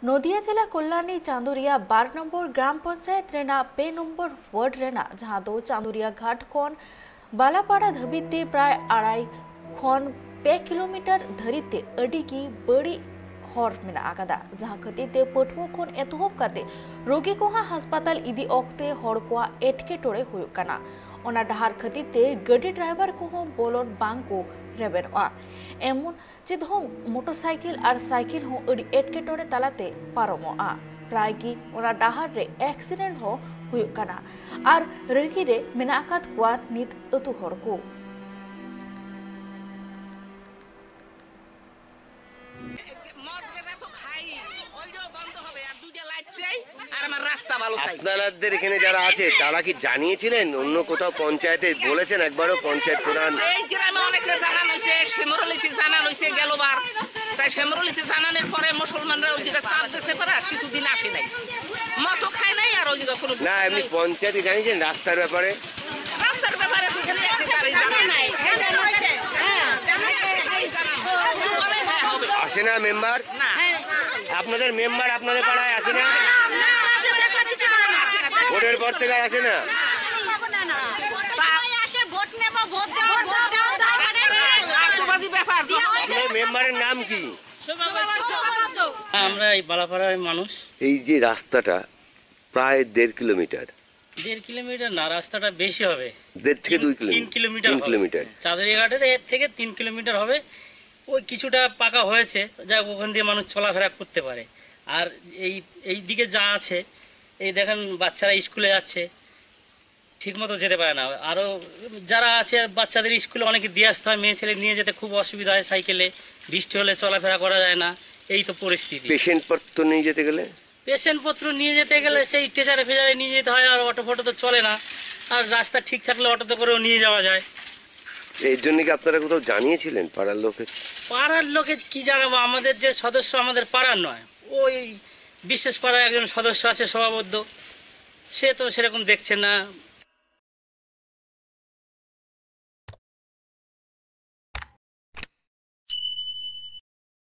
नदिया जिला कल्याणी चांदुरिया 12 नंबर ग्राम panchayat Raina 2 number ward Raina जहां दो चांदुरिया घाट खन बालापाड़ा धबीते प्राय अड़ाई खन 2 किलोमीटर धरीते अडिगी बड़ी हर मेना आकादा जहां खतीते पटुआ खन एतहब काते रोगी कोहा हासपाताल इदी ओक्ते हर कोआ एटकेटोड़े हुयुग काना ओना डाहार खतीते गाड़ी ड्राइवर कोहो बोलन बांको रेबेनआ एमन जे धों मोटरसाइकिल और साइकिल हो अड़ी एटकेटोड़े तालाते पारमोआ प्राय की ओना डाहार रे एक्सीडेंट हो हुयुग काना और रगी रे मेना आकाद कोआ नित अतु हर को আপনাদের এখানে যারা আছে তারা কি জানিয়েছিলেন অন্য কোথাও পঞ্চায়েতে বলেছেন একবারও পঞ্চায়েত প্রধান? এই গ্রামে অনেকে জানানো হয়েছে, শ্যামরলিতে জানানো হয়েছে গেলবার, তাই শ্যামরলিতে জানানোর পরে মুসলমানরা ওইদিকে চাপ দিতে পারে কিছুদিন আসে নাই, মতো খায় নাই আর ওইদিকে কোনো না এমনি পঞ্চায়েতে জানিয়েছেন রাস্তার ব্যাপারে? রাস্তার ব্যাপারে জানে নাই আসে না মেম্বার? আপনাদের মেম্বার আপনাদের পাড়ায় আসে না? ভোটের পর থেকে আসে না? আপনার মেম্বারের নাম কি? আমরা এই বালাপাড়ার মানুষ। এই যে রাস্তাটা প্রায় 1.5 কিলোমিটার। 1.5 কিলোমিটার না, রাস্তাটা বেশি হবে, 1.5 থেকে 2 কিলোমিটার। 3 কিলোমিটার। 3 কিলোমিটার চাঁদুরিয়া ঘাটের এর থেকে 3 কিলোমিটার হবে। ওই কিছুটা পাকা হয়েছে, যা ওখান দিয়ে মানুষ চলাফেরা করতে পারে। আর এই দিকে যা আছে, এই দেখেন বাচ্চারা স্কুলে যাচ্ছে, ঠিকমতো যেতে পারে না। আরও যারা আছে বাচ্চাদের স্কুলে অনেকে দিয়ে আসতে হয়, মেয়ে ছেলে নিয়ে যেতে খুব অসুবিধা হয়, সাইকেলে বৃষ্টি হলে চলাফেরা করা যায় না, এই তো পরিস্থিতি। পেশেন্টপত্র নিয়ে যেতে গেলে পেশেন্টপত্র নিয়ে যেতে গেলে সেই টেচারে ফেজারে নিয়ে যেতে হয়, আর অটো ফটো তো চলে না। আর রাস্তা ঠিক থাকলে অটোতে করেও নিয়ে যাওয়া যায়। এর জন্য কি আপনারা কোথাও জানিয়েছিলেন পাড়ার লোকে? পাড়ার লোকে কি জানাবো, আমাদের যে সদস্য আমাদের পাড়ার নয়, ওই বিশেষ পাড়ার একজন সদস্য আছে সভাবদ্ধ, সে তো সেরকম দেখছে না।